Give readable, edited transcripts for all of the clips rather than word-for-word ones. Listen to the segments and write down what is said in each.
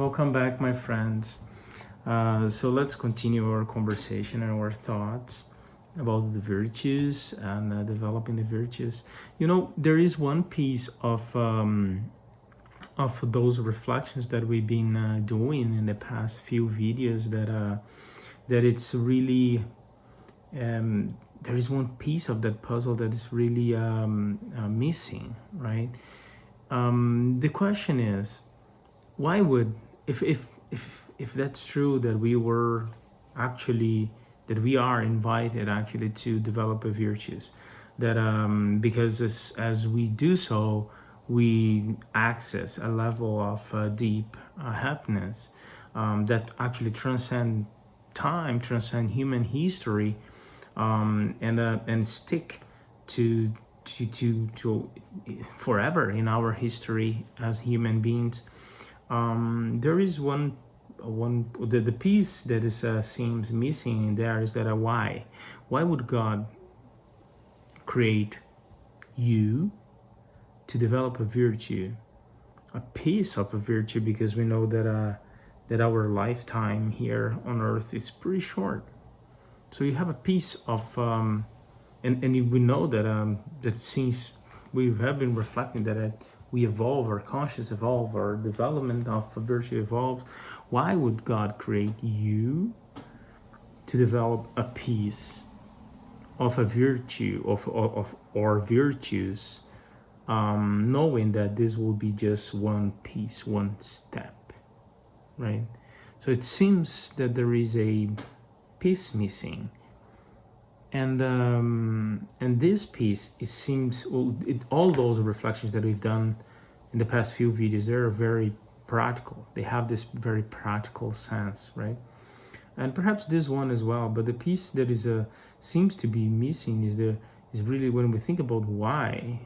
Welcome back, my friends. So let's continue our conversation and our thoughts about the virtues and developing the virtues. You know, there is one piece of those reflections that we've been doing in the past few videos that it's really there is one piece of that puzzle that is really missing, right? The question is, why would if that's true that we are invited actually to develop a virtues that because as we do so we access a level of deep happiness that actually transcend time, transcend human history, and stick to forever in our history as human beings. There is the piece that is seems missing in there is that why would God create you to develop a virtue, a piece of a virtue, because we know that our lifetime here on earth is pretty short. So you have a piece of and we know that since we have been reflecting that we evolve, our conscious evolve, our development of virtue evolves. Why would God create you to develop a piece of a virtue of or virtues, knowing that this will be just one piece, one step, right? So it seems that there is a piece missing. And this piece, it seems, all those reflections that we've done in the past few videos, they're very practical. They have this very practical sense, right? And perhaps this one as well. But the piece that is seems to be missing is really when we think about why.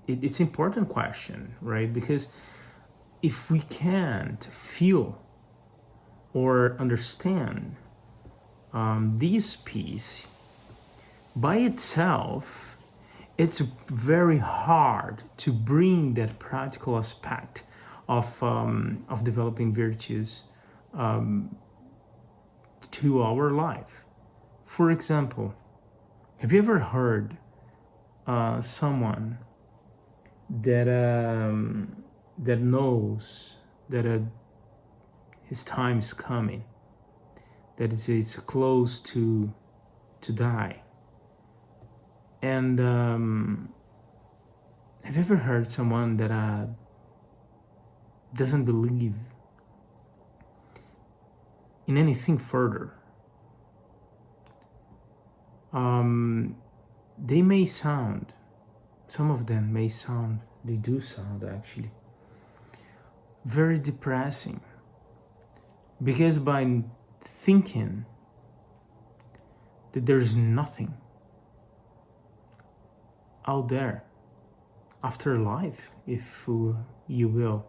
It's an important question, right? Because if we can't feel or understand this piece by itself, it's very hard to bring that practical aspect of developing virtues to our life. For example, have you ever heard someone that that knows that his time is coming, that it's close to die? And have you ever heard someone that doesn't believe in anything further? They may sound, some of them may sound, they do sound actually very depressing, because by thinking that there's nothing out there after life, if you will,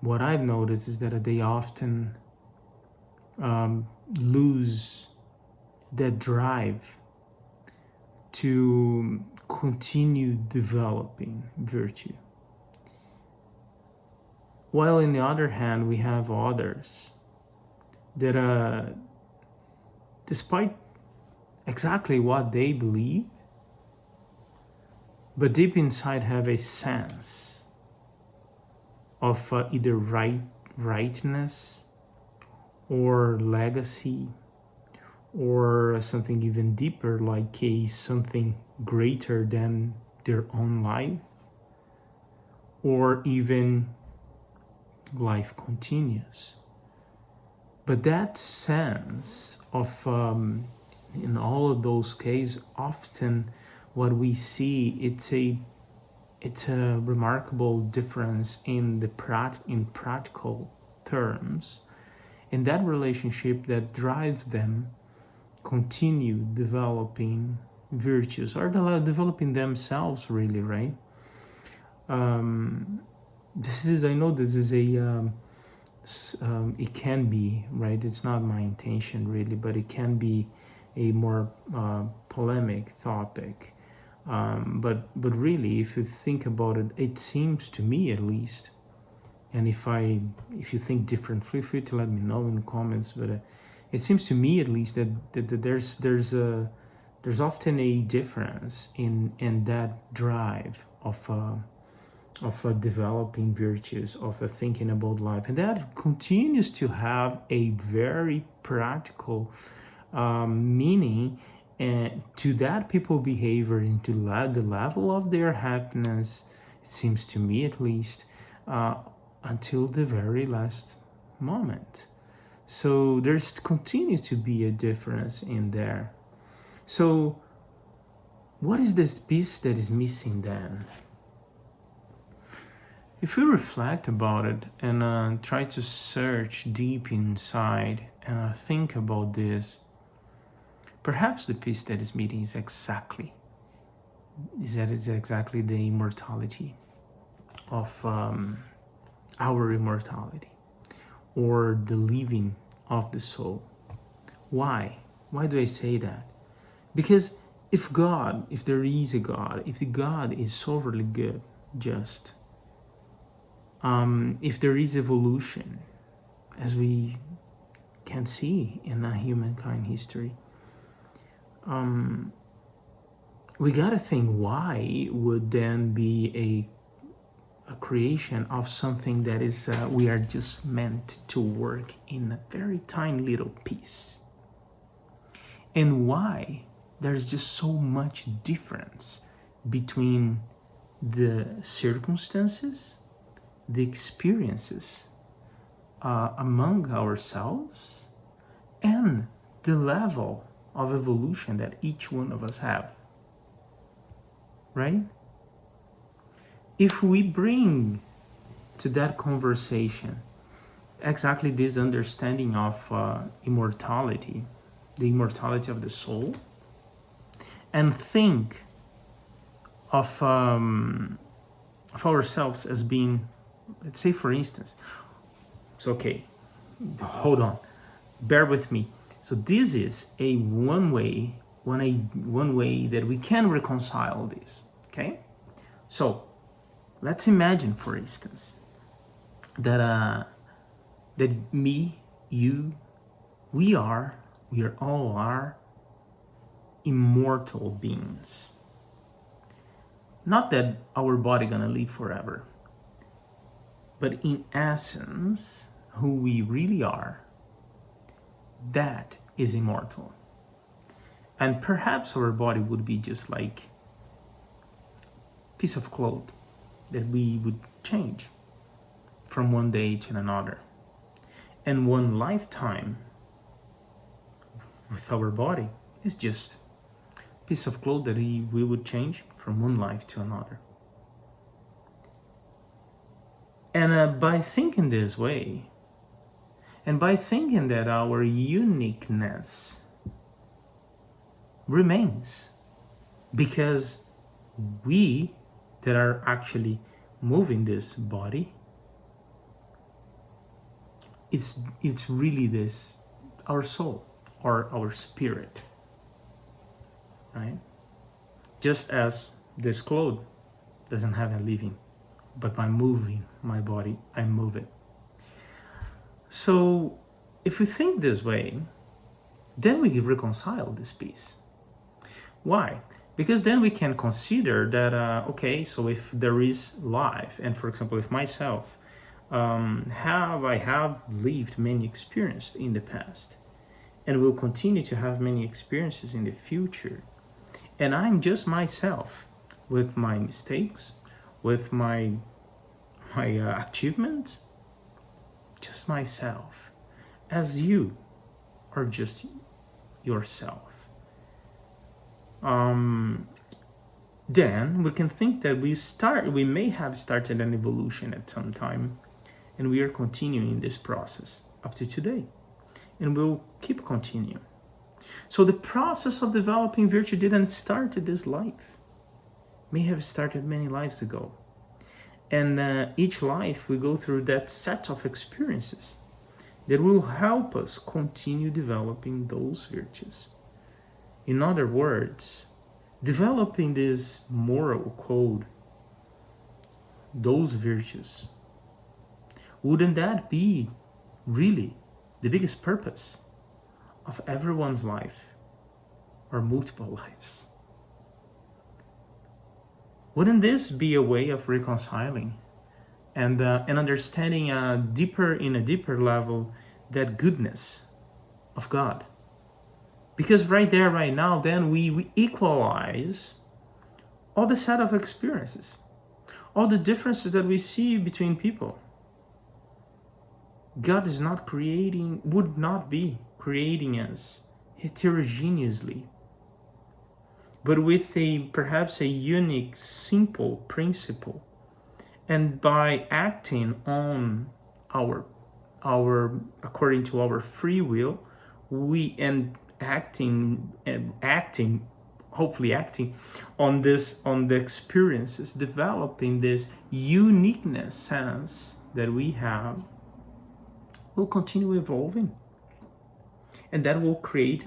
what I've noticed is that they often lose that drive to continue developing virtue. While on the other hand, we have others that despite exactly what they believe, but deep inside have a sense of either rightness or legacy, or something even deeper, like something greater than their own life, or even life continues. But that sense of in all of those cases, often what we see, it's a remarkable difference in practical terms, in that relationship that drives them continue developing virtues, or developing themselves, really, right? I know this is it can be, right? It's not my intention really, but it can be a more polemic topic But really, if you think about it, it seems to me, at least, and if you think different, feel free to let me know in the comments. But it seems to me, at least, that there's often a difference in that drive of developing virtues, of thinking about life, and that continues to have a very practical meaning to that people behavior, and to the level of their happiness, it seems to me, at least, uh, until the very last moment. So there's continues to be a difference in there. So what is this piece that is missing then? If we reflect about it and try to search deep inside and think about this, perhaps the piece that is missing is exactly the immortality of our immortality, or the living of the soul. Why? Why do I say that? Because if there is a God, if the God is sovereignly good, just, if there is evolution, as we can see in humankind history, we gotta think, why would then be a creation of something that is we are just meant to work in a very tiny little piece, and why there's just so much difference between the circumstances, the experiences among ourselves, and the level of evolution that each one of us have, right? If we bring to that conversation exactly this understanding of immortality, the immortality of the soul, and think of ourselves as being, let's say, for instance, so okay, hold on, bear with me. So this is a one way that we can reconcile this, okay? So let's imagine, for instance, that me, you, we all are immortal beings. Not that our body gonna live forever, but in essence, who we really are, that is immortal. And perhaps our body would be just like a piece of cloth that we would change from one day to another. And one lifetime with our body is just a piece of cloth that we would change from one life to another. And by thinking this way, and by thinking that our uniqueness remains, because we that are actually moving this body, it's really this, our soul or our spirit, right? Just as this cloth doesn't have a living, but by moving my body, I move it. So if we think this way, then we reconcile this piece. Why? Because then we can consider that, okay, so if there is life, and for example, if myself, I have lived many experiences in the past, and will continue to have many experiences in the future, and I'm just myself, with my mistakes, with my achievements, just myself, as you are just yourself. Then we can think that we may have started an evolution at some time, and we are continuing this process up to today, and we'll keep continuing. So the process of developing virtue didn't start at this life, may have started many lives ago. And each life we go through that set of experiences that will help us continue developing those virtues. In other words, developing this moral code, those virtues, wouldn't that be really the biggest purpose of everyone's life or multiple lives? Wouldn't this be a way of reconciling and understanding in a deeper level that goodness of God? Because right there, right now, then we equalize all the set of experiences, all the differences that we see between people. God is not creating, would not be creating us heterogeneously, but with perhaps a unique, simple principle. And by acting on our according to our free will, hopefully acting on the experiences, developing this uniqueness sense that we have, will continue evolving, and that will create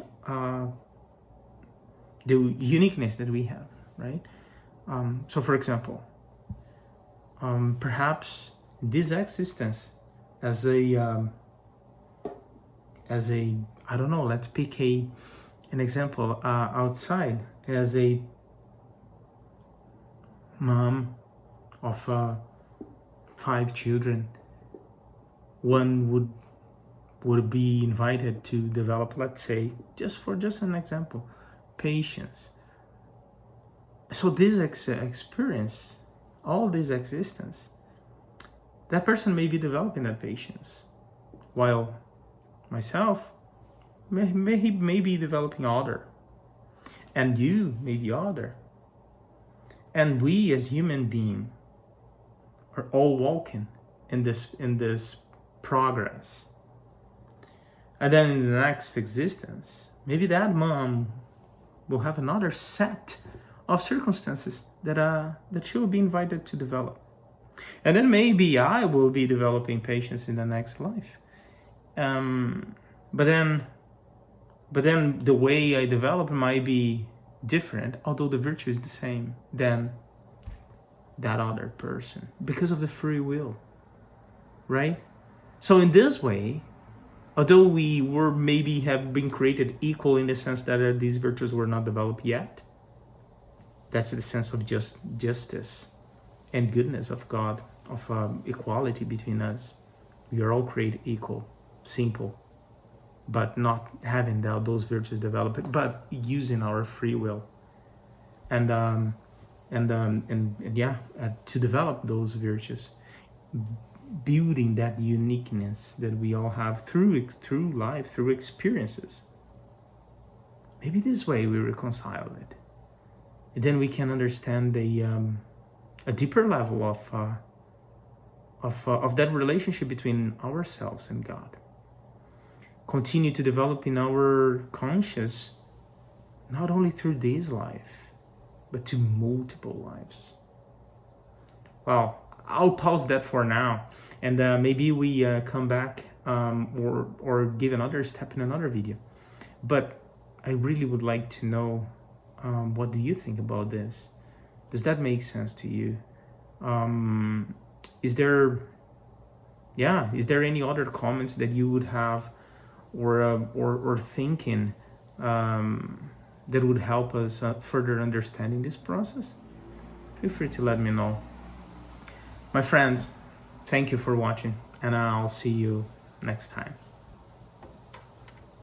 the uniqueness that we have, right? So for example, perhaps this existence as a I don't know, let's pick an example outside, as a mom of 5 children, one would be invited to develop, let's say, just an example, patience. So this experience, all this existence, that person may be developing that patience, while myself may be developing other, and you may be other, and we as human beings are all walking in this progress. And then in the next existence, maybe that mom will have another set of circumstances that she will be invited to develop. And then maybe I will be developing patience in the next life. But then the way I develop might be different, although the virtue is the same than that other person, because of the free will, right? So in this way, although we were maybe have been created equal in the sense that these virtues were not developed yet, that's the sense of justice and goodness of God, of equality between us. We are all created equal, simple, but not having those virtues developed, but using our free will, and to develop those virtues, building that uniqueness that we all have through life, through experiences. Maybe this way we reconcile it, and then we can understand a deeper level of that relationship between ourselves and God. Continue to develop in our conscious, not only through this life, but to multiple lives. Well, I'll pause that for now, and maybe we come back or give another step in another video. But I really would like to know, what do you think about this? Does that make sense to you? Is there any other comments that you would have, or thinking that would help us further understanding this process? Feel free to let me know. My friends, thank you for watching, and I'll see you next time.